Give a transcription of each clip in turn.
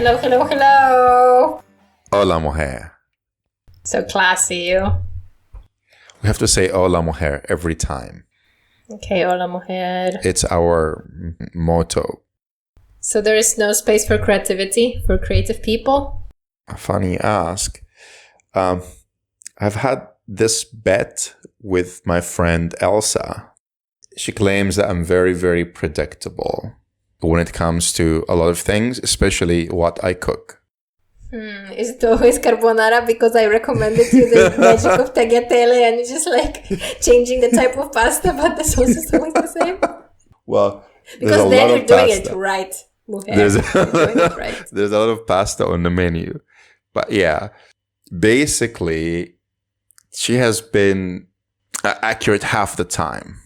Hello, hello, hello. Hola, mujer. So classy, you. We have to say hola, mujer every time. Okay, hola, mujer. It's our motto. So there is no space for creativity, for creative people? Funny ask. I've had this bet with my friend Elsa. She claims that I'm very, very predictable when it comes to a lot of things, especially what I cook. Is it always carbonara because I recommended you the magic of tagliatelle and you're just like changing the type of pasta, but the sauce is always the same? Well, because then you're doing it right. There's a lot of pasta on the menu. But yeah, basically, she has been accurate half the time.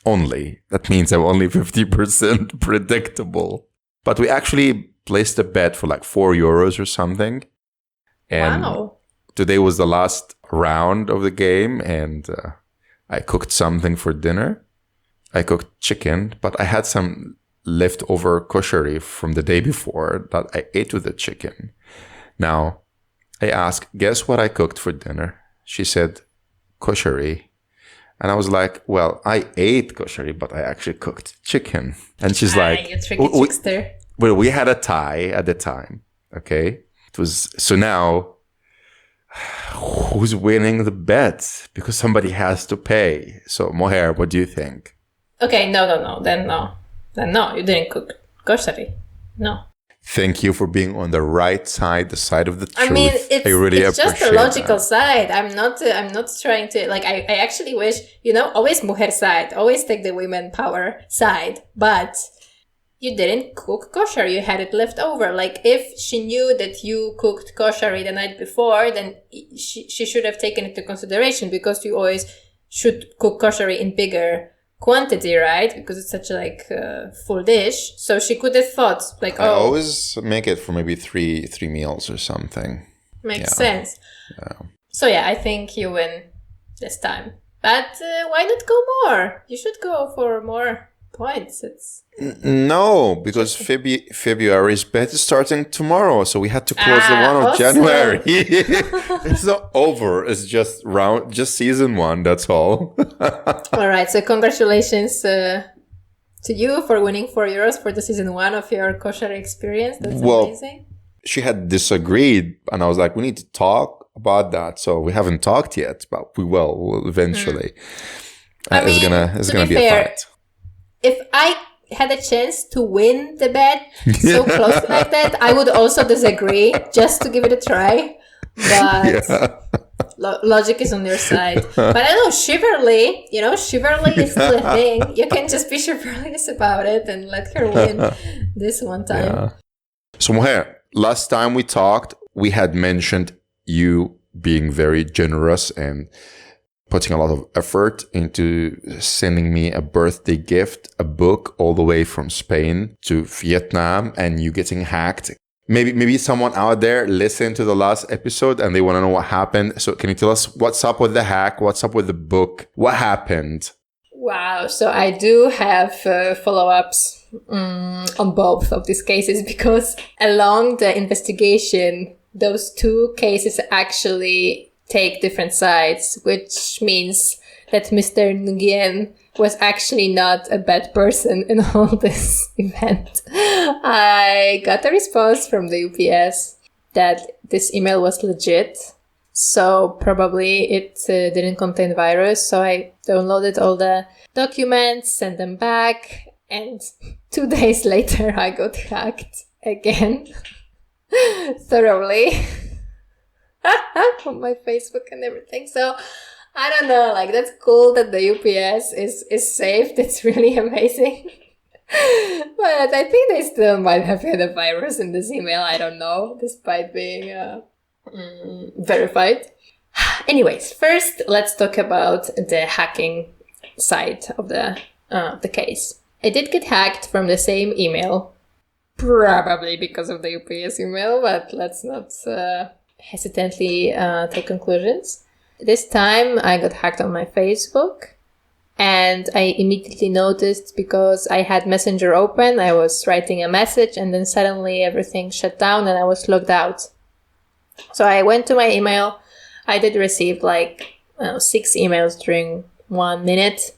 Only. That means I'm only 50% predictable. But we actually placed a bet for like €4 or something. And wow. Today was the last round of the game, and I cooked something for dinner. I cooked chicken, but I had some leftover koshari from the day before that I ate with the chicken. Now, I asked, guess what I cooked for dinner? She said, koshari. And I was like, well, I ate koshari, but I actually cooked chicken. And she's like, you tricky trickster. Well, we had a tie at the time. Okay. It was, so now who's winning the bet? Because somebody has to pay. So Moher, what do you think? Okay. No. Then no, you didn't cook koshari. No. Thank you for being on the right side, the side of the truth. I mean, I really it's just a logical that. side. I'm not trying to, like, I actually wish, always mujer side, always take the women power side, but you didn't cook kosher. You had it left over. Like, if she knew that you cooked kosher the night before, then she should have taken it into consideration, because you always should cook kosher in bigger quantity, right? Because it's such a full dish. So she could have thought like, I always make it for maybe three meals or something. Makes sense. Yeah. So yeah, I think you win this time. But why not go more? You should go for more points. No, because February's bet is starting tomorrow, so we had to close the one of awesome. January. It's not over. It's just season 1. That's all. All right. So congratulations to you for winning €4 for the season 1 of your kosher experience. That's amazing. She had disagreed, and I was like, we need to talk about that. So we haven't talked yet, but we will eventually. It's gonna be a fight. If I had a chance to win the bet so close like that, I would also disagree just to give it a try. But logic is on your side. But I know chivalry is still a thing. You can just be chivalrous about it and let her win this one time. Yeah. So Moher, last time we talked, we had mentioned you being very generous and putting a lot of effort into sending me a birthday gift, a book all the way from Spain to Vietnam, and you getting hacked. Maybe someone out there listened to the last episode and they want to know what happened. So can you tell us what's up with the hack? What's up with the book? What happened? Wow. So I do have follow-ups on both of these cases, because along the investigation, those two cases actually take different sides, which means that Mr. Nguyen was actually not a bad person in all this event. I got a response from the UPS that this email was legit, so probably it didn't contain virus. So I downloaded all the documents, sent them back, and 2 days later I got hacked again thoroughly. On my Facebook and everything. So I don't know, that's cool that the UPS is safe. That's really amazing. But I think they still might have had a virus in this email. I don't know, despite being verified. Anyways, first let's talk about the hacking side of the case. I did get hacked from the same email, probably because of the UPS email, but let's not hesitantly take conclusions. This time I got hacked on my Facebook, And I immediately noticed because I had Messenger open, I was writing a message and then suddenly everything shut down and I was logged out. So I went to my email. I did receive 6 emails during 1 minute.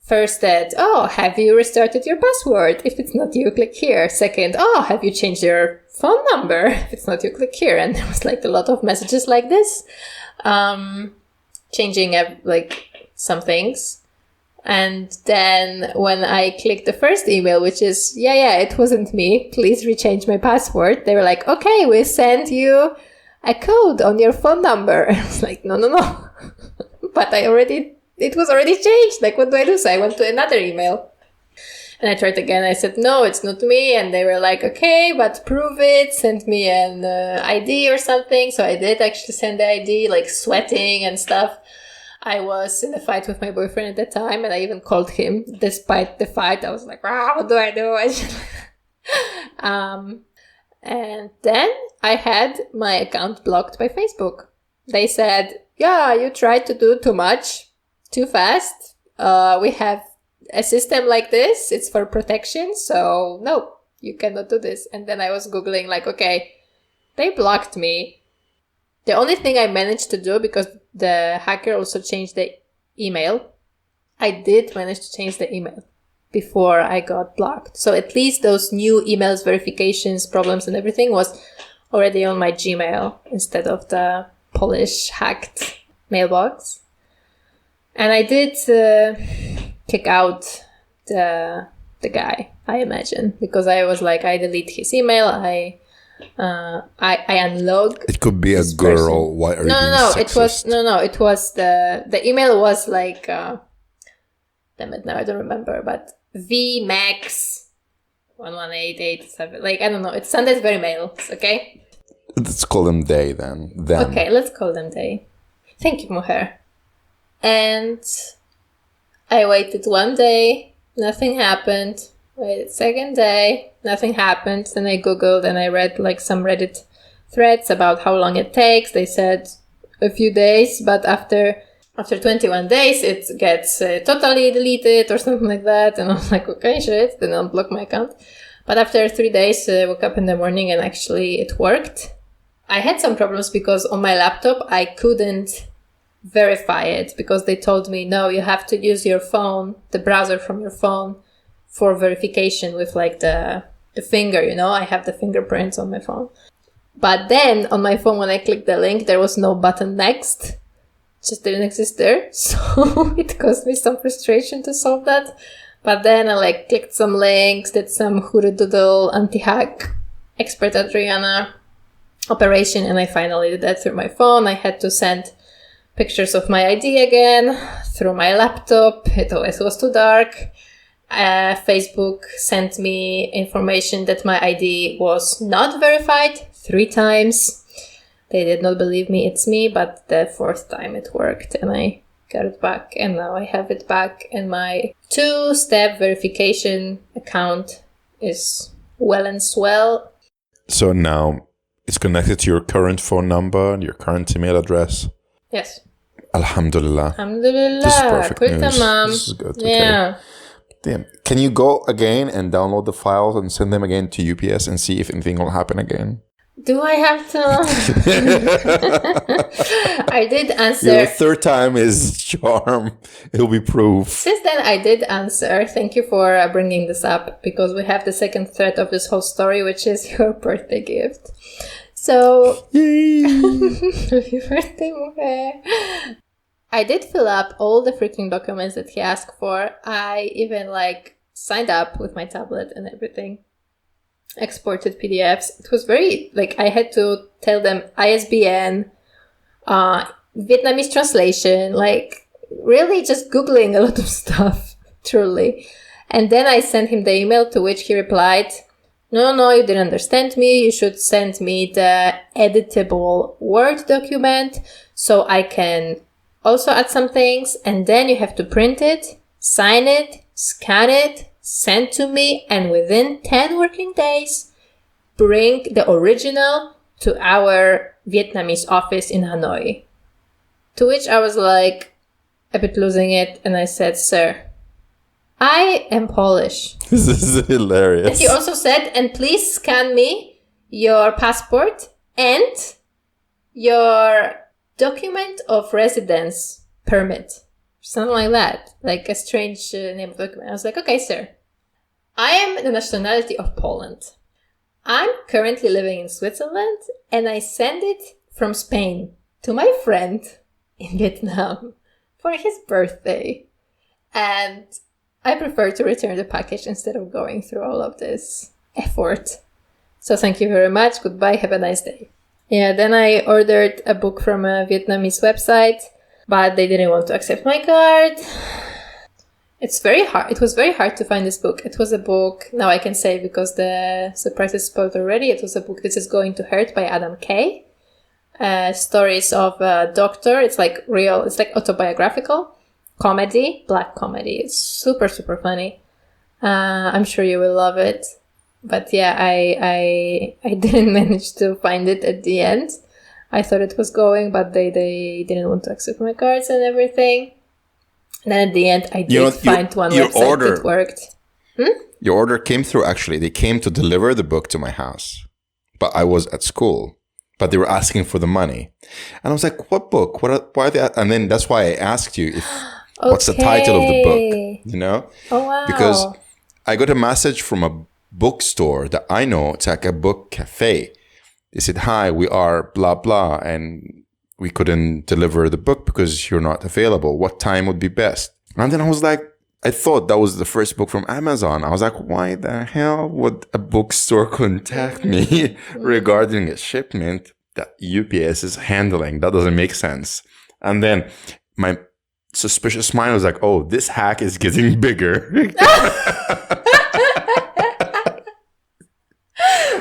First that, oh, have you restarted your password? If it's not you, click here. Second, oh, have you changed your phone number? If it's not you, click here. And there was a lot of messages like this, changing some things. And then when I clicked the first email, which is, yeah, it wasn't me, please rechange my password. They were like, okay, we sent you a code on your phone number. I was like, no. But it was already changed. What do I do? So I went to another email and I tried again. I said, no, it's not me. And they were like, okay, but prove it. Send me an ID or something. So I did actually send the ID, sweating and stuff. I was in a fight with my boyfriend at the time and I even called him despite the fight. I was like, what do I do? And then I had my account blocked by Facebook. They said, yeah, you tried to do too much. Too fast. We have a system like this. It's for protection. So no, you cannot do this. And then I was Googling okay, they blocked me. The only thing I managed to do, because the hacker also changed the email, I did manage to change the email before I got blocked. So at least those new emails, verifications, problems and everything was already on my Gmail instead of the Polish hacked mailbox. And I did kick out the guy, I imagine, because I was I delete his email. I unlog. It could be a girl. Person. Why are you being sexist? It was the email was damn it, now I don't remember, but VMAX 1188. I don't know. It sounded very male. Okay. Let's call them they then. Them. Okay, let's call them they. Thank you, Mujer. And I waited 1 day, nothing happened. Waited second day, nothing happened. Then I Googled and I read some Reddit threads about how long it takes. They said a few days, but after 21 days, it gets totally deleted or something like that. And I was like, okay, shit. Then I'll block my account. But after 3 days, I woke up in the morning and actually it worked. I had some problems because on my laptop, I couldn't verify it because they told me, no, you have to use your phone, the browser from your phone for verification with the finger, I have the fingerprints on my phone. But then on my phone, when I clicked the link, there was no button next. It just didn't exist there. So it caused me some frustration to solve that. But then I clicked some links, did some hooradoodle anti-hack expert Adriana operation, and I finally did that through my phone. I had to send pictures of my ID again through my laptop. It always was too dark. Facebook sent me information that my ID was not verified 3 times. They did not believe me, it's me, but the 4th time it worked and I got it back. And now I have it back and my 2-step verification account is well and swell. So now it's connected to your current phone number and your current email address? Yes. Alhamdulillah. Alhamdulillah. This is perfect news. Tamam. This is good. Okay. Yeah. Damn. Can you go again and download the files and send them again to UPS and see if anything will happen again? Do I have to? I did answer. Your 3rd time is charm. It'll be proof. Since then, I did answer. Thank you for bringing this up because we have the second thread of this whole story, which is your birthday gift. So, happy birthday, Mujer. I did fill up all the freaking documents that he asked for. I even signed up with my tablet and everything. Exported PDFs. It was very I had to tell them ISBN, Vietnamese translation, really just Googling a lot of stuff, truly. And then I sent him the email to which he replied, no, you didn't understand me. You should send me the editable Word document so I can also add some things. And then you have to print it, sign it, scan it, send to me, and within 10 working days, bring the original to our Vietnamese office in Hanoi. To which I was like, a bit losing it, and I said, "Sir, I am Polish." This is hilarious. And he also said, "And please scan me your passport and your document of residence permit." Something like that. Like a strange name of document. I was like, "Okay, sir. I am the nationality of Poland. I'm currently living in Switzerland, and I send it from Spain to my friend in Vietnam for his birthday. And I prefer to return the package instead of going through all of this effort. So thank you very much. Goodbye. Have a nice day." Yeah, then I ordered a book from a Vietnamese website, but they didn't want to accept my card. It's very hard. It was very hard to find this book. It was a book, now I can say because the surprise is spoiled already. It was a book, This Is Going to Hurt by Adam Kay. Stories of a doctor. It's like autobiographical comedy, black comedy. It's super, super funny. I'm sure you will love it. But yeah, I didn't manage to find it at the end. I thought it was going, but they didn't want to accept my cards and everything. And then at the end, I did find one website that worked. Your order came through, actually. They came to deliver the book to my house. But I was at school. But they were asking for the money. And I was like, what book? Why are they? And then that's why I asked you what's the title of the book, you know? Oh, wow. Because I got a message from a bookstore that I know. It's like a book cafe. They said, "Hi, we are blah, blah, and we couldn't deliver the book because you're not available. What time would be best?" And then I was like, I thought that was the first book from Amazon. I was like, why the hell would a bookstore contact me regarding a shipment that UPS is handling? That doesn't make sense. And then my suspicious mind was like, oh, this hack is getting bigger.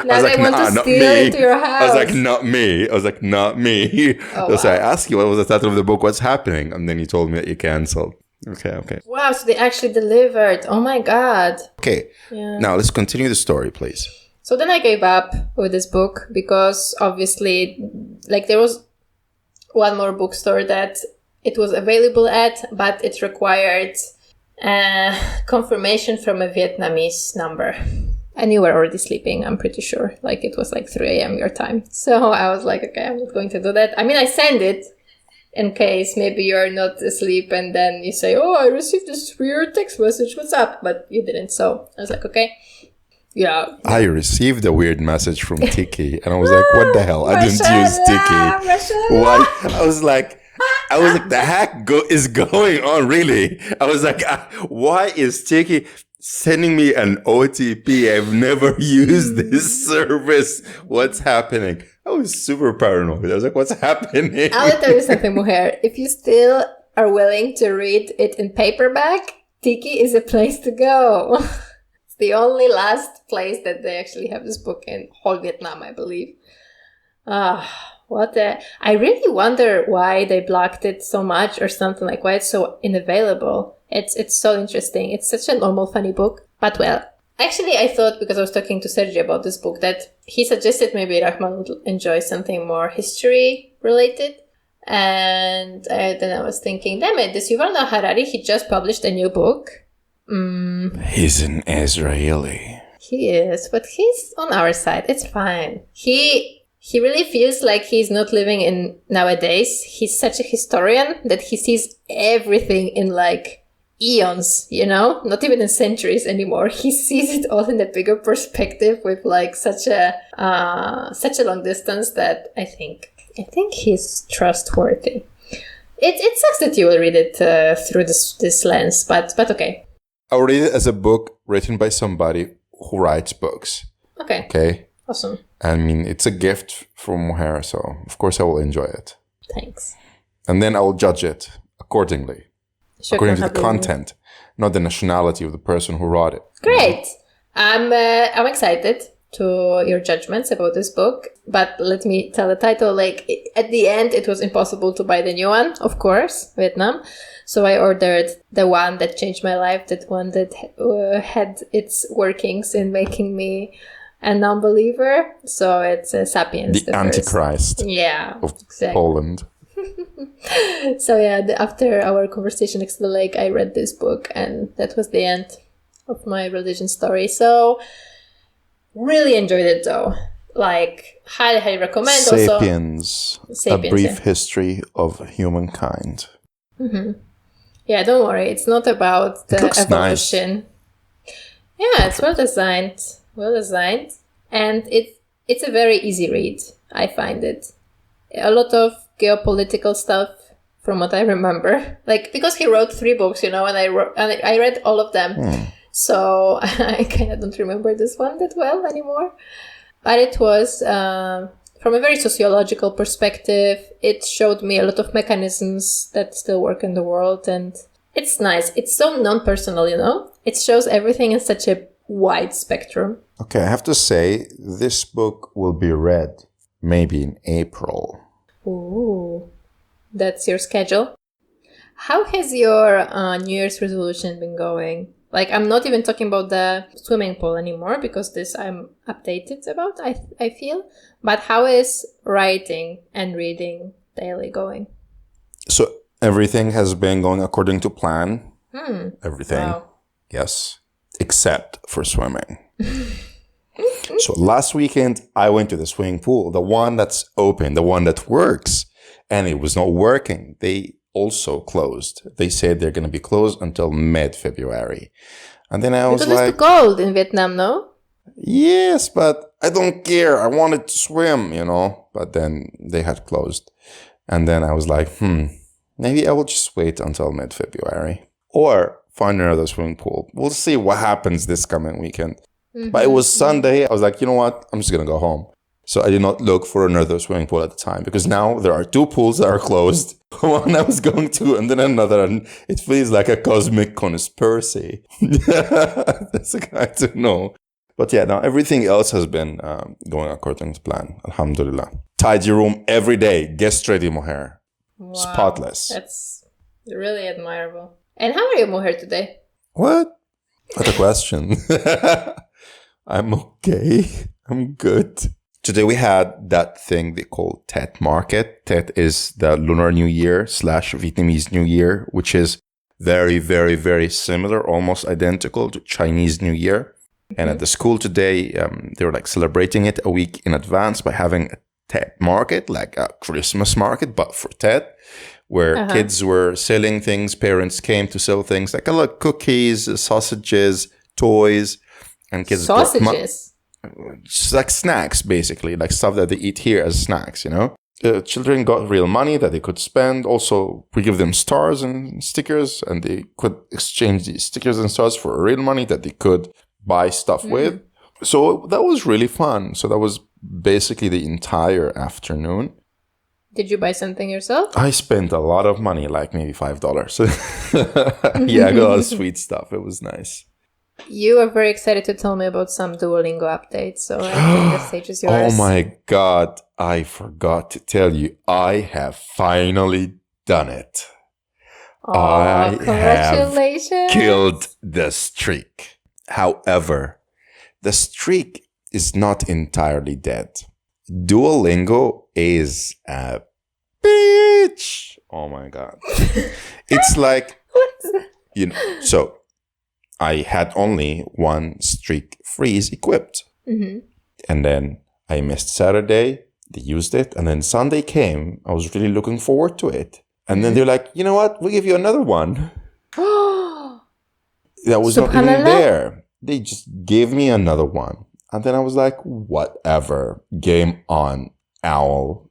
Now they want to steal into your house. I was like, not me. Oh, So wow. I asked you, what was the title of the book? What's happening? And then you told me that you canceled. Okay. Wow, so they actually delivered. Oh my God. Okay. Yeah. Now let's continue the story, please. So then I gave up with this book because obviously, like, there was one more bookstore that it was available at, but it required confirmation from a Vietnamese number. And you were already sleeping, I'm pretty sure. Like, it was like 3 a.m. your time. So I was like, okay, I'm not going to do that. I mean, I send it in case maybe you're not asleep and then you say, oh, I received this weird text message. What's up? But you didn't. So I was like, okay. Yeah. I received a weird message from Tiki. And I was like, what the hell? I didn't use Tiki. Why? I was like, the hack is going on, really. I was like, why is Tiki sending me an OTP? I've never used this service. What's happening? I was super paranoid. I was like, what's happening? I'll tell you something, Mujer. If you still are willing to read it in paperback, Tiki is a place to go. It's the only last place that they actually have this book in whole Vietnam, I believe. I really wonder why they blocked it so much or something, like why it's so unavailable. It's so interesting. It's such a normal, funny book. But well, actually, I thought, because I was talking to Sergio about this book, that he suggested maybe Rahman would enjoy something more history related. And then I was thinking, damn it, this Yuval Noah Harari, he just published a new book. He's an Israeli. He is, but he's on our side. It's fine. He really feels like he's not living in nowadays. He's such a historian that he sees everything in like eons, you know, not even in centuries anymore. He sees it all in a bigger perspective with like such a long distance that I think he's trustworthy. It sucks that you will read it through this lens, but okay. I'll read it as a book written by somebody who writes books. Okay. Awesome. I mean, it's a gift from Mujer, so of course I will enjoy it. Thanks. And then I will judge it accordingly. According to the content, not the nationality of the person who wrote it. Great. I'm excited to your judgments about this book, but let me tell the title. Like, at the end, it was impossible to buy the new one, of course, Vietnam. So I ordered the one that changed my life, that one that had its workings in making me a non-believer. So it's Sapiens. The Antichrist of Poland. So yeah, after our conversation next to the lake, I read this book, and that was the end of my religion story. So really enjoyed it though. Like, highly recommend. Sapiens, also, a brief history of humankind. Mm-hmm. Yeah, don't worry. It's not about the evolution. Nice. Yeah, it's well designed. And it's a very easy read, I find it. A lot of geopolitical stuff from what I remember. Like, because he wrote 3 books, and I read all of them. So I kind of don't remember this one that well anymore. But it was, from a very sociological perspective, it showed me a lot of mechanisms that still work in the world. And it's nice. It's so non-personal, It shows everything in such a wide spectrum. Okay, I have to say, this book will be read maybe in April. Ooh, that's your schedule. How has your New Year's resolution been going? Like, I'm not even talking about the swimming pool anymore, because this I'm updated about, I feel. But how is writing and reading daily going? So everything has been going according to plan. Everything. Wow. Yes. Except for swimming. So last weekend, I went to the swimming pool, the one that's open, the one that works, and it was not working. They also closed. They said they're going to be closed until mid-February. And then I was because it's too cold in Vietnam, no? Yes, but I don't care. I wanted to swim, But then they had closed. And then I was like, maybe I will just wait until mid-February. Or find another swimming pool. We'll see what happens this coming weekend. Mm-hmm. But it was Sunday. I was like, you know what? I'm just going to go home. So I did not look for another swimming pool at the time, because now there are 2 pools that are closed. One I was going to, and then another, and it feels like a cosmic conspiracy. That's a kind to know. But yeah, now everything else has been going according to plan. Alhamdulillah. Tidy room every day. Guest ready, Moher. Wow, spotless. That's really admirable. And how are you, Moher, today? What a question. I'm okay. I'm good. Today we had that thing they call Tet Market. Tet is the Lunar New Year / Vietnamese New Year, which is very, very, very similar, almost identical to Chinese New Year. And at the school today, they were like celebrating it a week in advance by having a Tet Market, like a Christmas market, but for Tet, where kids were selling things. Parents came to sell things like cookies, sausages, toys, and kids sausages. Just like snacks, basically, like stuff that they eat here as snacks, Children got real money that they could spend. Also, we give them stars and stickers, and they could exchange these stickers and stars for real money that they could buy stuff with. So that was really fun. So that was basically the entire afternoon. Did you buy something yourself? I spent a lot of money, like maybe $5. Yeah, I got a lot of sweet stuff. It was nice. You are very excited to tell me about some Duolingo updates, so I think the stage is yours. Oh my God, I forgot to tell you, I have finally done it. Oh, congratulations. Have killed the streak. However, the streak is not entirely dead. Duolingo is a bitch. Oh my God. It's like, so I had only 1 streak freeze equipped. And then I missed Saturday. They used it. And then Sunday came. I was really looking forward to it. And then they're like, you know what? We'll give you another one. That was not even there. They just gave me another one. And then I was like, whatever. Game on, owl.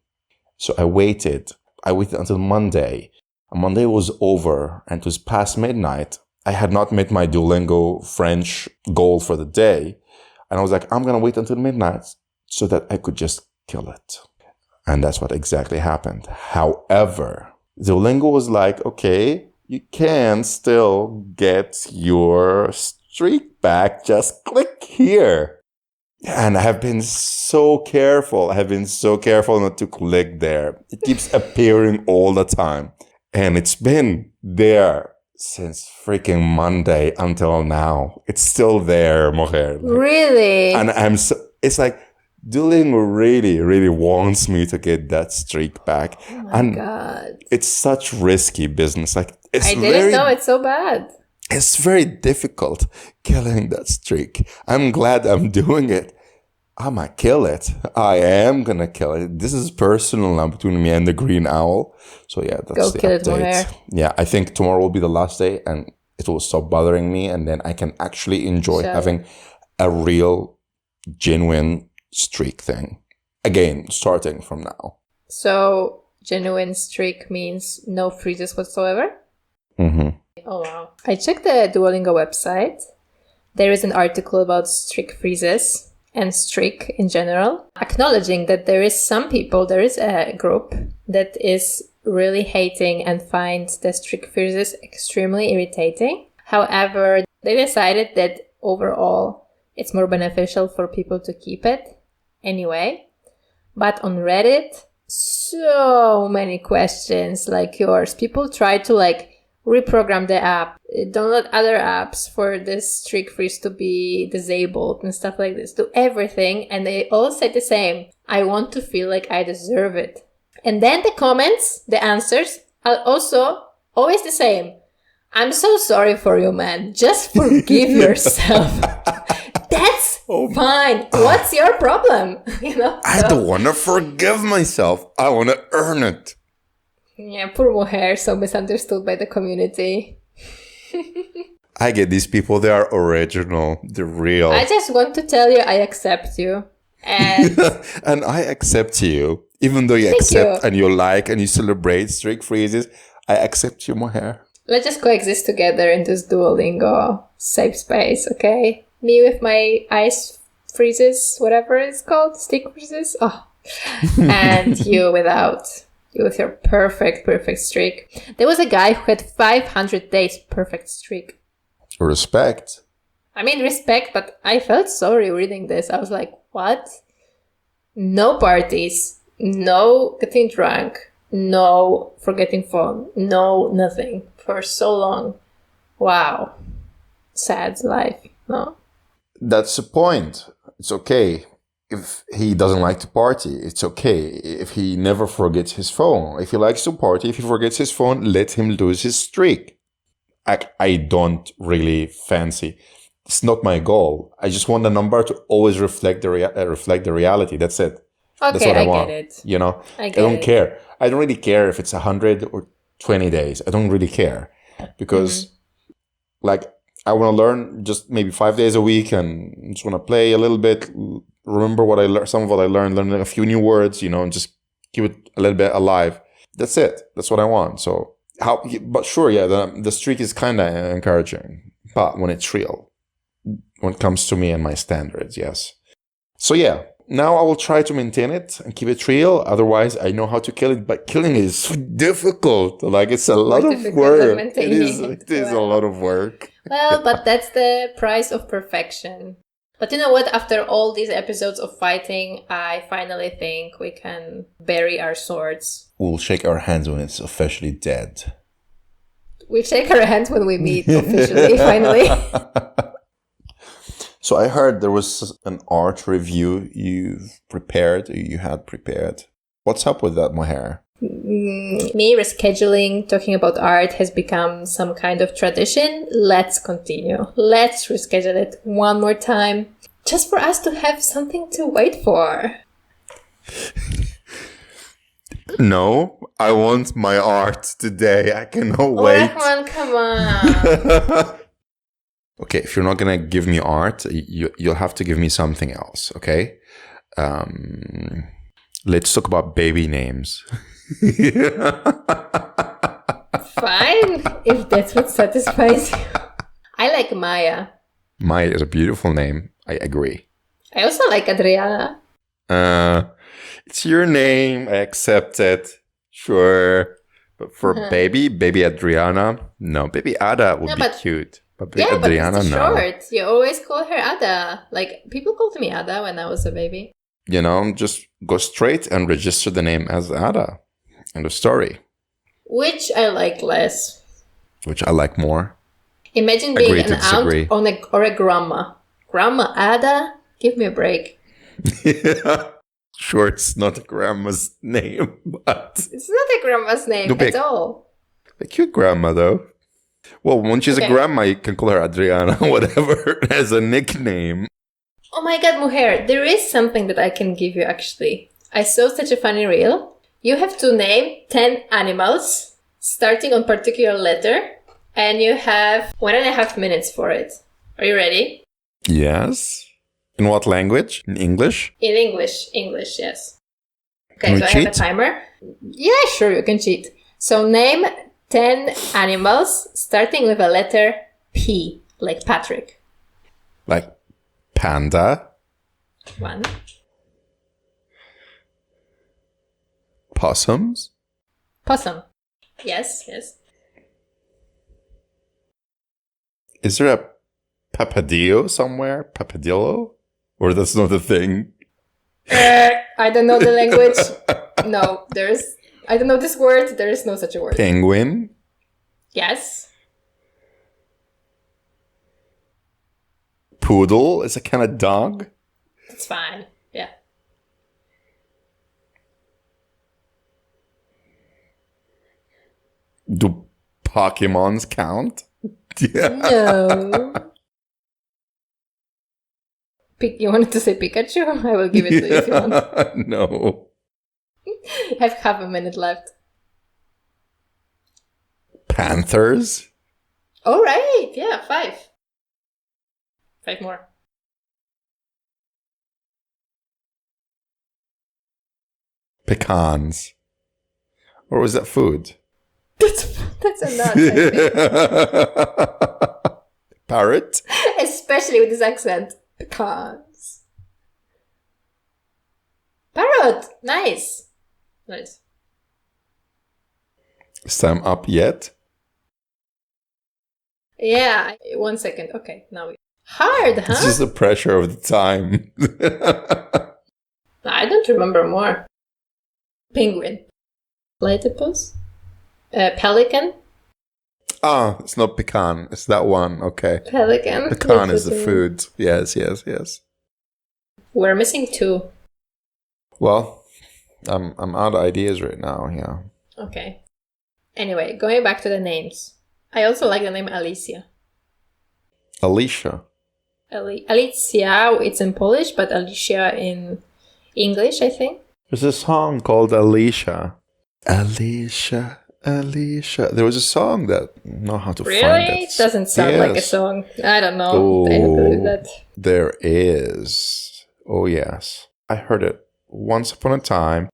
So I waited. Until Monday. And Monday was over. And it was past midnight. I had not met my Duolingo French goal for the day. And I was like, I'm going to wait until midnight so that I could just kill it. And that's what exactly happened. However, Duolingo was like, okay, you can still get your streak back. Just click here. And I have been so careful. Not to click there. It keeps appearing all the time. And it's been there since freaking Monday until now. It's still there, Moher. Really? And it's like, Duolingo really, really wants me to get that streak back. Oh my And God. it's such risky business. Like I didn't know it's so bad. It's very difficult killing that streak. I'm glad I'm doing it. I'm gonna kill it. I am gonna kill it. This is personal now between me and the green owl. So yeah, that's Go the kill update. it, Yeah, I think tomorrow will be the last day and it will stop bothering me, and then I can actually enjoy having a real, genuine streak thing. Again, starting from now. So, genuine streak means no freezes whatsoever? Mm-hmm. Oh, wow. I checked the Duolingo website. There is an article about streak freezes and streak in general, acknowledging that there is a group that is really hating and finds the streak freezes extremely irritating. However, they decided that overall it's more beneficial for people to keep it anyway. But on Reddit, so many questions like yours. People try to reprogram the app, download other apps for this streak freeze to be disabled and stuff like this. Do everything, and they all say the same. I want to feel like I deserve it. And then the comments, the answers are also always the same. I'm so sorry for you, man. Just forgive yourself. That's fine. What's your problem? I don't want to forgive myself. I want to earn it. Yeah, poor Mohair, so misunderstood by the community. I get these people. They are original. They're real. I just want to tell you I accept you. And, and I accept you. Even though you accept and you like and you celebrate streak freezes, I accept you, Mohair. Let's just coexist together in this Duolingo safe space, okay? Me with my ice freezes, whatever it's called, stick freezes. Oh. And you without. You with your perfect streak. There was a guy who had 500 days perfect streak. Respect. I mean, respect, but I felt sorry reading this. I was like, what? No parties, no getting drunk, no forgetting phone, no nothing for so long. Wow. Sad life, no? That's the point. It's okay. If he doesn't like to party, it's okay. If he never forgets his phone. If he likes to party, if he forgets his phone, let him lose his streak. I don't really fancy. It's not my goal. I just want the number to always reflect the reality. That's it. Okay, That's what I want. get it. I don't care. I don't really care if it's 100 or 20 days. I don't really care because I want to learn just maybe 5 days a week and just want to play a little bit. Remember what I learned, some of what I learn a few new words, and just keep it a little bit alive. That's it. That's what I want. So but sure, yeah, the streak is kind of encouraging, but when it's real, when it comes to me and my standards, yes. So yeah, now I will try to maintain it and keep it real. Otherwise, I know how to kill it, but killing it is so difficult. It's a lot of work. It is a lot of work. Well, but that's the price of perfection. But you know what? After all these episodes of fighting, I finally think we can bury our swords. We'll shake our hands when it's officially dead. We shake our hands when we meet officially, finally. So I heard there was an art review you had prepared. What's up with that, Mohair? Me rescheduling, talking about art has become some kind of tradition. Let's continue. Let's reschedule it one more time, just for us to have something to wait for. No, I want my art today. I cannot wait. Rahman, come on. Okay, if you're not gonna give me art, you'll have to give me something else, okay? Let's talk about baby names. Fine, if that's what satisfies you. I like Maya. Maya is a beautiful name. I agree. I also like Adriana. It's your name. I accept it. Sure. But for baby Adriana, no. Baby Ada would be cute. But baby Adriana, but it's no. short. You always call her Ada. People called me Ada when I was a baby. Just go straight and register the name as Ada. End of story. Which I like less. Which I like more. Imagine being an aunt or a grandma. Grandma Ada? Give me a break. Yeah. Sure, it's not a grandma's name, but It's not a grandma's name at all. a cute grandma, though. Well, when she's a grandma, you can call her Adriana, whatever, as a nickname. Oh my god, Mujer, there is something that I can give you, actually. I saw such a funny reel. You have to name 10 animals, starting on particular letter, and you have 1.5 minutes for it. Are you ready? Yes. In what language? In English? In English. English, yes. Okay, Can so we I cheat? have a timer. Yeah, sure, you can cheat. So name 10 animals, starting with a letter P, like Patrick. Like panda, 1. possums, Possum. Yes, yes. Is there a papadillo somewhere? Papadillo? Or that's not a thing? I don't know the language. No, I don't know this word. There is no such a word. Penguin? Yes. Poodle is a kind of dog? It's fine. Yeah. Do Pokemons count? Yeah. No. You wanted to say Pikachu? I will give it to you if you want. No. I have half a minute left. Panthers? All right. Yeah, 5. 5 more. Pecans. Or was that food? That's a nut, I think. Parrot? Especially with this accent. Pecans. Parrot. Nice. Nice. Is time up yet? Yeah. 1 second. Okay. Now. Hard, huh? It's just the pressure of the time. I don't remember more. Penguin. Platypus. Pelican. Ah, it's not pecan. It's that one. Okay. Pelican. Pecan is the food. Yes, yes, yes. We're missing 2. Well, I'm out of ideas right now. Yeah. Okay. Anyway, going back to the names. I also like the name Alicia. Alicia. Alicia, it's in Polish, but Alicia in English, I think. There's a song called Alicia. Alicia, Alicia. There was a song that I don't know how to find Really? it. It doesn't sound like a song. I don't know. I have to believe that. There is. Oh, yes. I heard it once upon a time.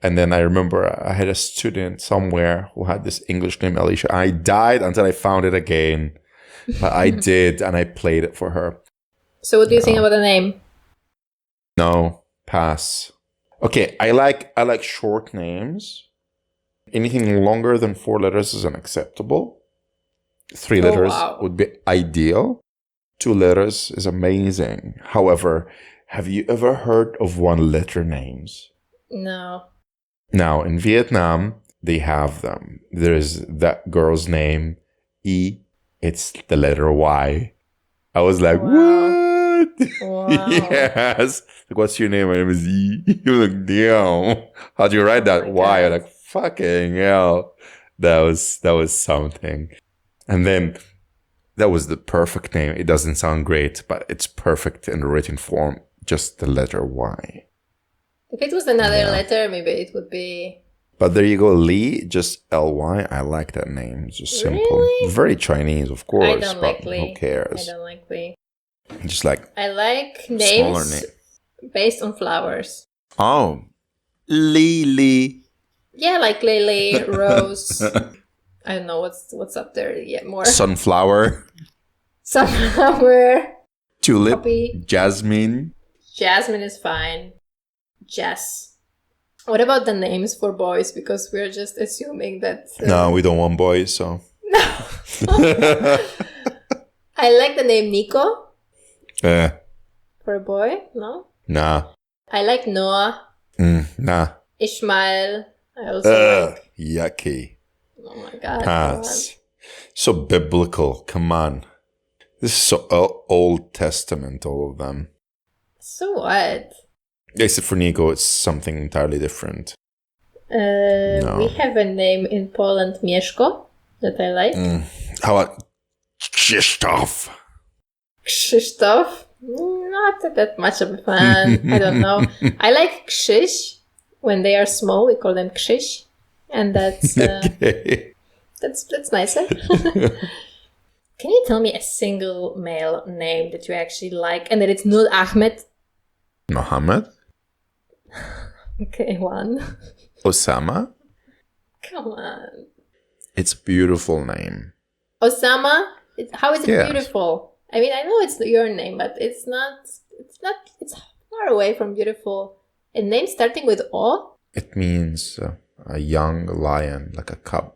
And then I remember I had a student somewhere who had this English name, Alicia. I died until I found it again. But I did, and I played it for her. So what do you think about the name? No, pass. Okay, I like short names. Anything longer than 4 letters is unacceptable. 3 letters would be ideal. 2 letters is amazing. However, have you ever heard of 1-letter names? No. Now, in Vietnam, they have them. There's that girl's name, E. It's the letter Y. I was like, what? Wow. Yes. Like, what's your name? My name is E. He was like, damn. How'd you write that Y? I'm like, fucking hell. That was something. And then that was the perfect name. It doesn't sound great, but it's perfect in the written form. Just the letter Y. If it was another letter, maybe it would be... But there you go, Lee, just L-Y. I like that name. It's just simple. Really? Very Chinese, of course. I don't like but Lee. Who cares? I don't like Lee. Just like I like smaller names name. based on flowers. Oh, Lily. Yeah, like lily, rose. I don't know what's up there yet more. Sunflower. Sunflower. Tulip. Poppy. Jasmine. Jasmine is fine. Jess. What about the names for boys? Because we're just assuming that... No, we don't want boys, so... No. I like the name Nico. For a boy, no? Nah. I like Noah. Nah. Ishmael. I also like... Yucky. Oh my god. Pass. So biblical. Come on. This is so Old Testament, all of them. So what? Except for Nico, it's something entirely different. We have a name in Poland, Mieszko, that I like. How about Krzysztof? Krzysztof? Not that much of a fan. I don't know. I like Krzyś. When they are small, we call them Krzyś. And that's Okay. that's nicer. Can you tell me a single male name that you actually like and that it's not Ahmed? Mohammed? Okay, one. Osama? Come on. It's a beautiful name. Osama? How is it Yes. beautiful? I mean, I know it's your name, but it's far away from beautiful. A name starting with O? It means a young lion, like a cub.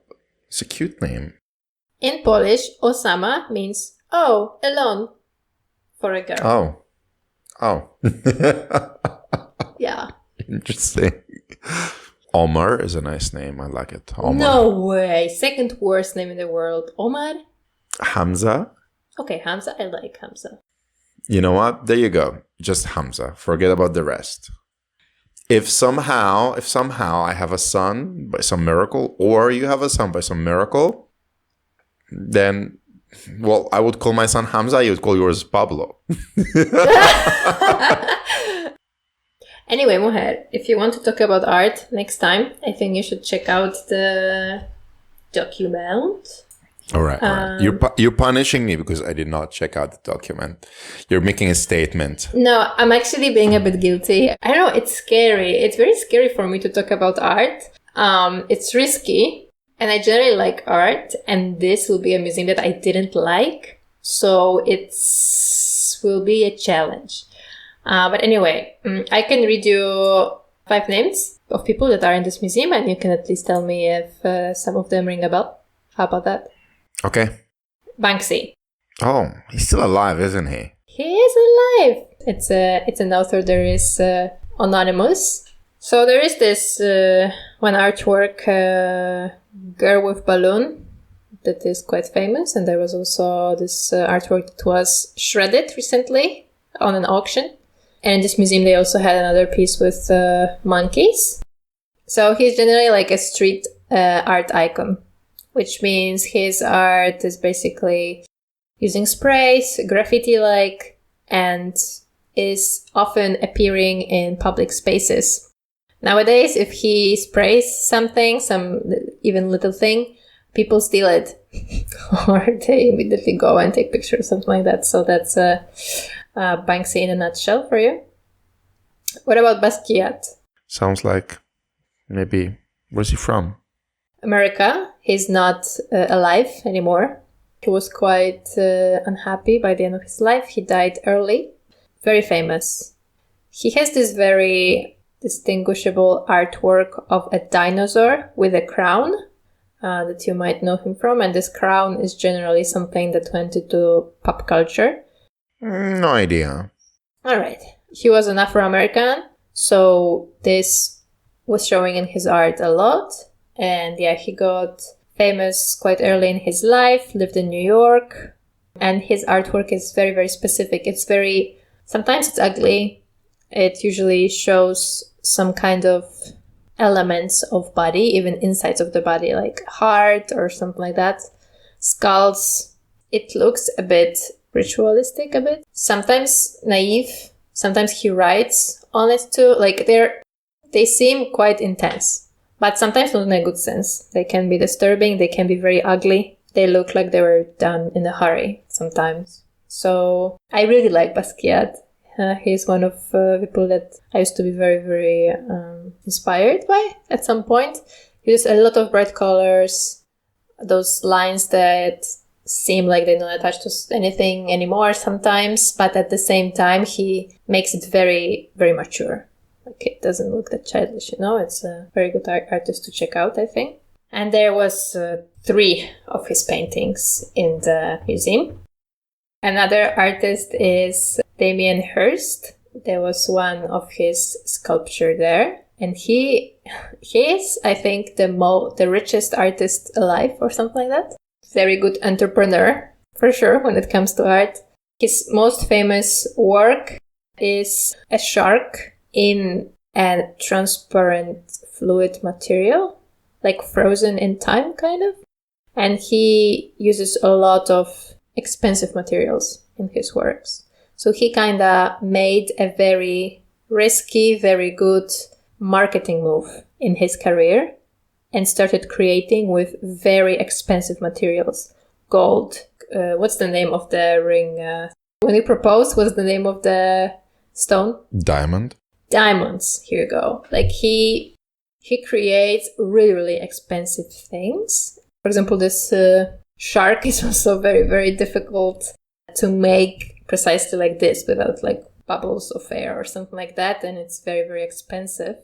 It's a cute name. In Polish, Osama means, alone, for a girl. Oh. Yeah. Interesting. Omar is a nice name. I like it. Omar. No way. Second worst name in the world. Omar? Hamza? Okay, Hamza. I like Hamza. You know what? There you go. Just Hamza. Forget about the rest. If somehow I have a son by some miracle, or you have a son by some miracle, then, well, I would call my son Hamza. You would call yours Pablo. Anyway, Mujer, if you want to talk about art next time, I think you should check out the document. All right. You're punishing me because I did not check out the document. You're making a statement. No, I'm actually being a bit guilty. I don't know, it's scary. It's very scary for me to talk about art. It's risky, and I generally like art, and this will be a museum that I didn't like, so will be a challenge. But anyway, I can read you 5 names of people that are in this museum, and you can at least tell me if some of them ring a bell. How about that? Okay. Banksy. Oh, he's still alive, isn't he? He is alive. It's an author. There is anonymous. So there is this one artwork, Girl with Balloon, that is quite famous, and there was also this artwork that was shredded recently on an auction. And in this museum, they also had another piece with monkeys. So he's generally like a street art icon, which means his art is basically using sprays, graffiti-like, and is often appearing in public spaces. Nowadays, if he sprays something, some even little thing, people steal it. Or they immediately go and take pictures, something like that. So that's Banksy in a nutshell for you. What about Basquiat? Sounds like maybe, where's he from? America. He's not alive anymore. He was quite unhappy by the end of his life. He died early. Very famous. He has this very distinguishable artwork of a dinosaur with a crown that you might know him from. And this crown is generally something that went into pop culture. No idea. All right. He was an Afro-American, so this was showing in his art a lot. And yeah, he got famous quite early in his life, lived in New York, and his artwork is very, very specific. Sometimes it's ugly. It usually shows some kind of elements of body, even insides of the body, like heart or something like that. Skulls. It looks a bit ritualistic, a bit. Sometimes naive. Sometimes he writes on it too. Like they seem quite intense. But sometimes not in a good sense. They can be disturbing. They can be very ugly. They look like they were done in a hurry sometimes. So I really like Basquiat. He's one of people that I used to be very, very inspired by at some point. He uses a lot of bright colors. Those lines that seem like they're not attached to anything anymore sometimes. But at the same time, he makes it very, very mature. It doesn't look that childish, It's a very good artist to check out, I think. And there was 3 of his paintings in the museum. Another artist is Damien Hirst. There was one of his sculpture there. And he is, I think, the richest artist alive or something like that. Very good entrepreneur, for sure, when it comes to art. His most famous work is a shark in a transparent fluid material, like frozen in time kind of. And he uses a lot of expensive materials in his works. So he kind of made a very risky, very good marketing move in his career and started creating with very expensive materials. Gold. What's the name of the ring? When he proposed, what's the name of the stone? Diamond. Diamonds. Here you go. Like he creates really, really expensive things. For example, this shark is also very, very difficult to make precisely like this without like bubbles of air or something like that. And it's very, very expensive.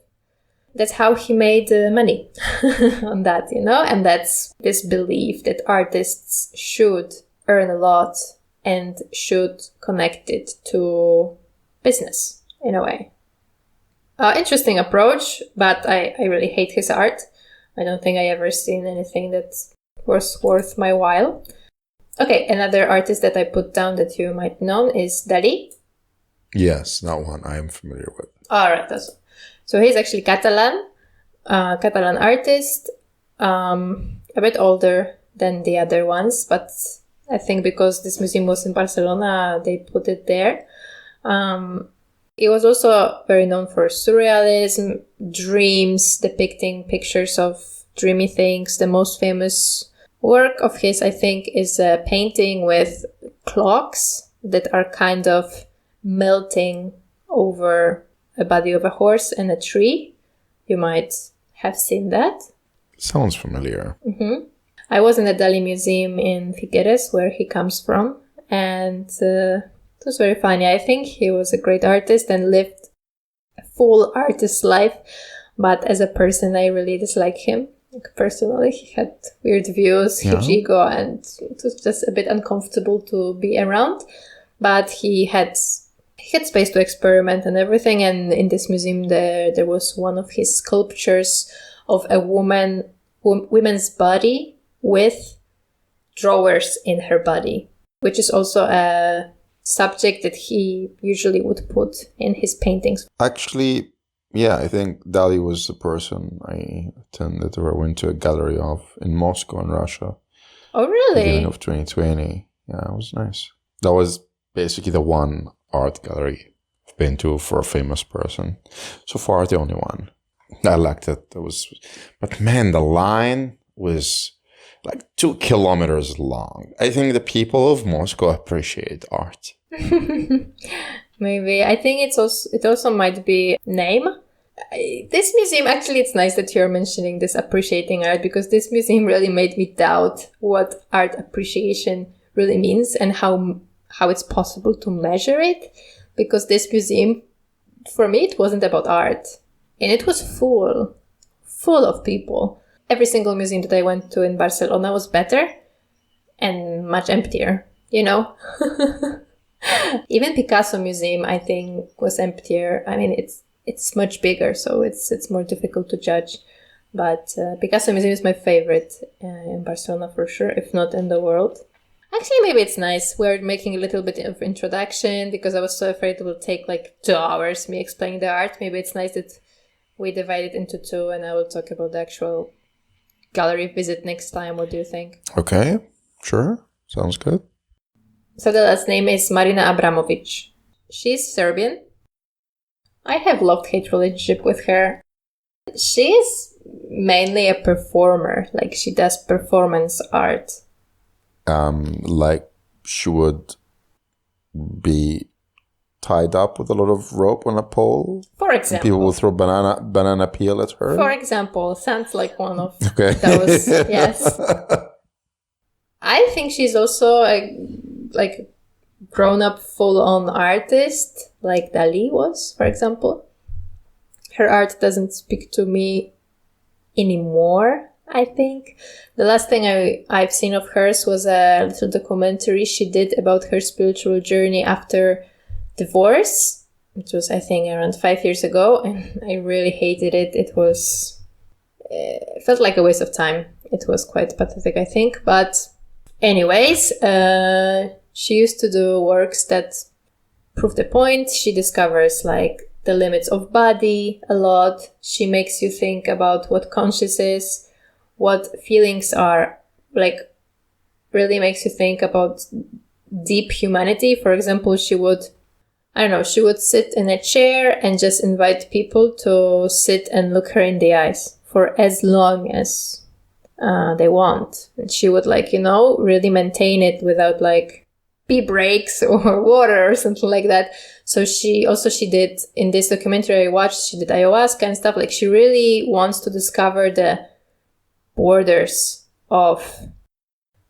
That's how he made money on that, you know? And that's this belief that artists should earn a lot and should connect it to business in a way. Interesting approach, but I really hate his art. I don't think I ever seen anything that was worth my while. Okay, another artist that I put down that you might know is Dalí. Yes, that one I am familiar with. All right, so he's actually Catalan artist, a bit older than the other ones, but I think because this museum was in Barcelona, they put it there. He was also very known for surrealism, dreams, depicting pictures of dreamy things. The most famous work of his, I think, is a painting with clocks that are kind of melting over a body of a horse and a tree. You might have seen that. Sounds familiar. Mm-hmm. I was in the Dalí Museum in Figueres, where he comes from, and it was very funny. I think he was a great artist and lived a full artist life, but as a person, I really dislike him. Personally, he had weird views, huge ego, and it was just a bit uncomfortable to be around. But he had space to experiment and everything. And in this museum, there was one of his sculptures of a woman's body with drawers in her body, which is also a subject that he usually would put in his paintings. Actually, yeah, I think Dalí was the person I attended or went to a gallery of in Moscow in Russia. Oh, really? Beginning of 2020. Yeah, it was nice. That was basically the one art gallery I've been to for a famous person. So far, the only one. I liked it. But man, the line was like 2 kilometers long. I think the people of Moscow appreciate art. Maybe. I think it also might be name. This museum, actually, it's nice that you're mentioning this appreciating art, because this museum really made me doubt what art appreciation really means and how it's possible to measure it. Because this museum, for me, it wasn't about art. And it was full of people. Every single museum that I went to in Barcelona was better and much emptier, you know? Even Picasso Museum, I think, was emptier. I mean, it's much bigger, so it's more difficult to judge. But Picasso Museum is my favorite in Barcelona for sure, if not in the world. Actually, maybe it's nice. We're making a little bit of introduction because I was so afraid it will take like 2 hours me explaining the art. Maybe it's nice that we divide it into 2 and I will talk about the actual gallery visit next time. What do you think? Okay, sure. Sounds good. So the last name is Marina Abramovic. She's Serbian. I have love-hate relationship with her. She's mainly a performer. Like, she does performance art. Like she would be tied up with a lot of rope on a pole. For example. People will throw banana peel at her. For example, sounds like one of okay. those. Yes. I think she's also a grown-up full-on artist, like Dalí was, for example. Her art doesn't speak to me anymore, I think. The last thing I've seen of hers was a little documentary she did about her spiritual journey after divorce. It was, I think, around 5 years ago, and I really hated it. It felt like a waste of time. It was quite pathetic, I think. But anyways, she used to do works that prove the point. She discovers like the limits of body a lot. She makes you think about what conscious is, what feelings are, like really makes you think about deep humanity. For example, she would sit in a chair and just invite people to sit and look her in the eyes for as long as they want. And she would really maintain it without pee breaks or water or something like that. So she did, in this documentary I watched, she did ayahuasca and stuff. Like, she really wants to discover the borders of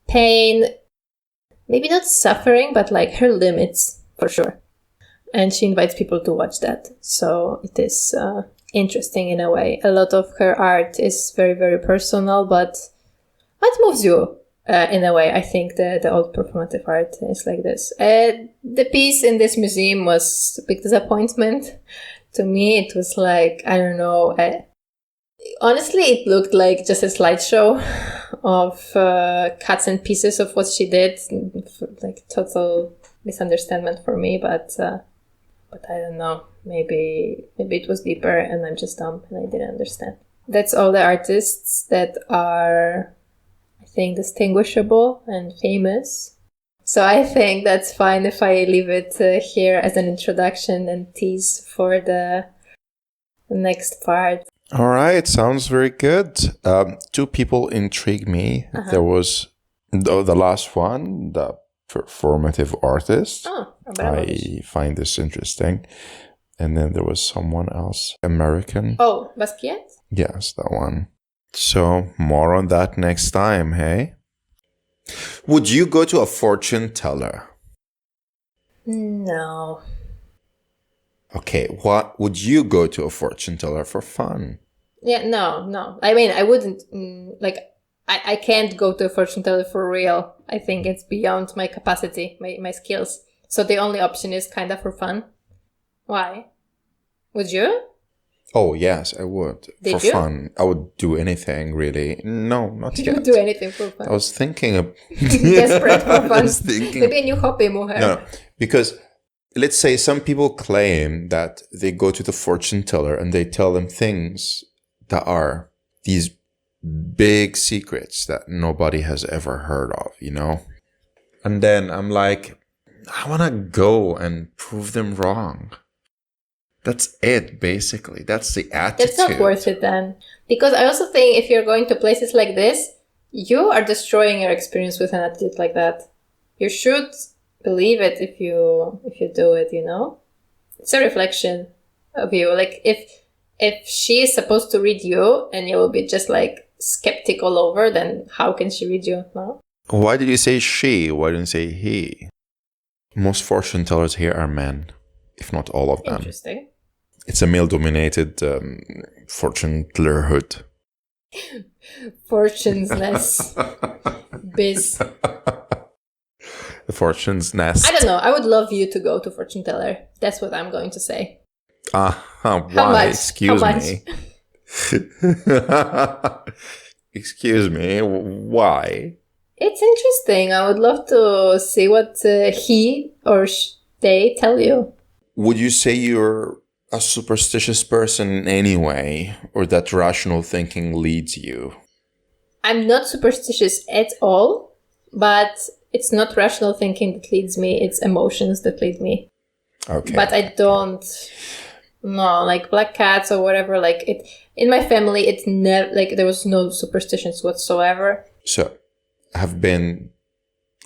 pain, maybe not suffering, but her limits for sure. And she invites people to watch that. So it is interesting in a way. A lot of her art is very, very personal, but what moves you in a way? I think the old performative art is like this. The piece in this museum was a big disappointment. To me, it was honestly, it looked like just a slideshow of cuts and pieces of what she did. Total misunderstanding for me, but I don't know. Maybe it was deeper and I'm just dumb and I didn't understand. That's all the artists that are, I think, distinguishable and famous. So I think that's fine if I leave it here as an introduction and tease for the next part. All right, sounds very good. Two people intrigue me. There was the last one, the performative artist. I find this interesting. And then there was someone else, American. Oh, Basquiat? Yes, that one. So more on that next time, hey? Would you go to a fortune teller? No. Okay, what would you go to a fortune teller for fun? Yeah, no. I mean, I wouldn't, I can't go to a fortune teller for real. I think it's beyond my capacity, my skills. So the only option is kind of for fun. Why? Would you? Oh, yes, I would. Did for you? Fun. I would do anything, really. No, not yet. You would do anything for fun. I was thinking of... Desperate for fun. I was thinking... Maybe a new hobby, mujer. No, because let's say some people claim that they go to the fortune teller and they tell them things that are these big secrets that nobody has ever heard of, And then I'm like, I want to go and prove them wrong. That's it, basically. That's the attitude. It's not worth it then. Because I also think if you're going to places like this, you are destroying your experience with an attitude like that. You should believe it if you do it, It's a reflection of you. Like, if she is supposed to read you and you will be just skeptic all over, then how can she read you? No? Why did you say she? Why didn't you say he? Most fortune tellers here are men, if not all of them. Interesting. It's a male-dominated fortune tellerhood. Fortune's nest. Biz. The fortune's nest. I don't know. I would love you to go to fortune teller. That's what I'm going to say. Why? How much? Excuse How much? me. Excuse me. Why? It's interesting. I would love to see what he or they tell you. Would you say you're a superstitious person in any way, or that rational thinking leads you? I'm not superstitious at all, but it's not rational thinking that leads me. It's emotions that lead me. Okay. But I don't know, black cats or whatever. In my family, it's never there was no superstitions whatsoever. So, I've been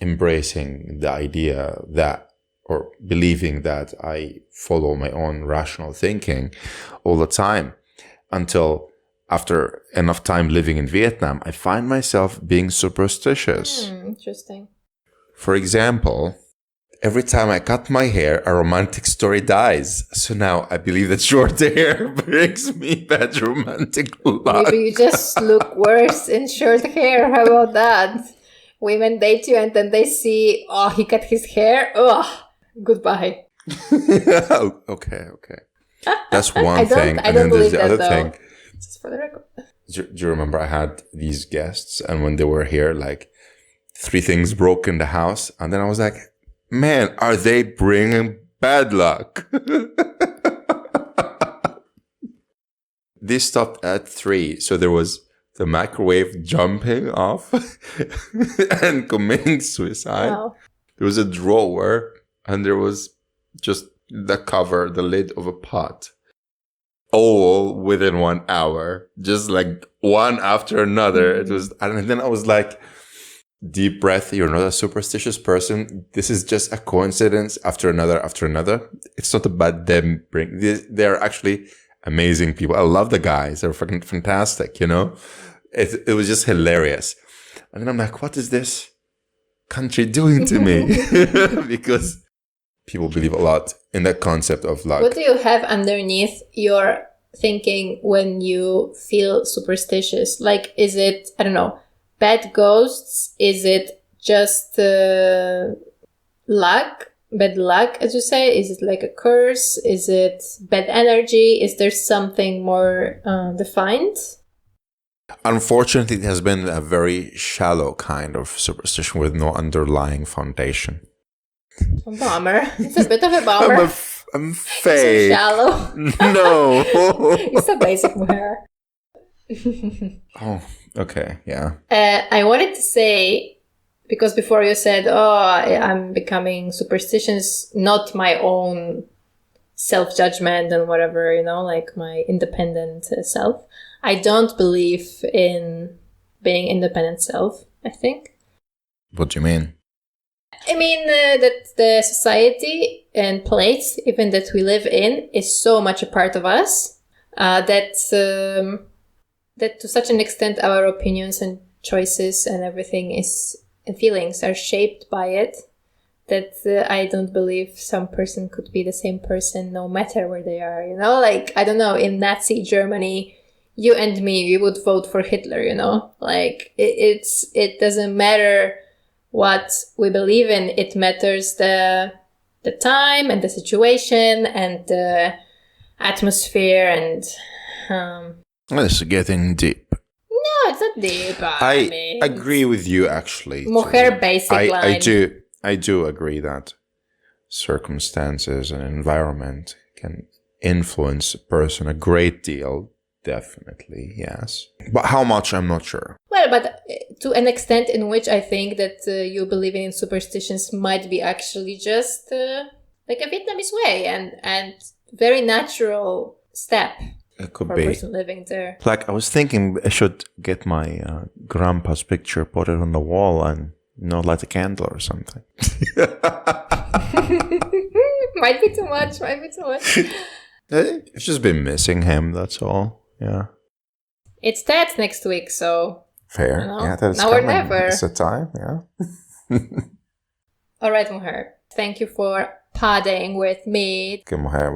embracing the idea that, or believing that I follow my own rational thinking all the time, until after enough time living in Vietnam, I find myself being superstitious. Interesting. For example, every time I cut my hair, a romantic story dies. So now I believe that short hair brings me bad romantic luck. Maybe you just look worse in short hair. How about that? Women date you and then they see, oh, he cut his hair. Ugh, goodbye. Okay. That's one thing. I don't believe that, though. Thing. Just for the record. Do you remember I had these guests, and when they were here, 3 things broke in the house, and then I was like, man, are they bringing bad luck? This stopped at 3. So there was the microwave jumping off and committing suicide. Wow. There was a drawer and there was just the cover, the lid of a pot. All within 1 hour. Just like one after another. It was, and then I was like, deep breath, you're not a superstitious person. This is just a coincidence after another after another. It's not about them they're actually amazing people. I love the guys. They're fucking fantastic, you know? It was just hilarious. And then I'm like, what is this country doing to me? Because people believe a lot in that concept of luck. What do you have underneath your thinking when you feel superstitious? Like, is it, I don't know, bad ghosts? Is it just luck? Bad luck, as you say? Is it like a curse? Is it bad energy? Is there something more defined? Unfortunately, it has been a very shallow kind of superstition with no underlying foundation. A bummer. It's a bit of a bummer. I'm fake. So shallow. No. It's a basic mujer. Oh, okay. Yeah. I wanted to say, because before you said, I'm becoming superstitious, not my own self-judgment and whatever, you know, like my independent self. I don't believe in being independent self, I think. What do you mean? I mean that the society and place, even that we live in, is so much a part of us that to such an extent our opinions and choices and everything and feelings are shaped by it, that I don't believe some person could be the same person no matter where they are, you know? Like, I don't know, in Nazi Germany, you and me, we would vote for Hitler, you know? Like, it doesn't matter what we believe in. It matters the time and the situation and the atmosphere and... It's getting deep. No, it's not deep. I mean, agree with you, actually. Mujer basic line. I do agree that circumstances and environment can influence a person a great deal. Definitely, yes. But how much, I'm not sure. Well, but to an extent in which I think that you believing in superstitions might be actually just like a Vietnamese way and very natural step. It could for be. A person living there. Like, I was thinking I should get my grandpa's picture, put it on the wall and, light a candle or something. Might be too much. I've just been missing him, that's all. Yeah. It's Tats next week, so... Fair. Yeah, that's now coming. or never. It's a time, yeah. All right, Mujer. Thank you for podding with me. Okay, Mujer,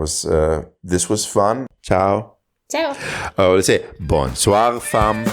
this was fun. Ciao. Ciao. Oh, let's say bonsoir, femme.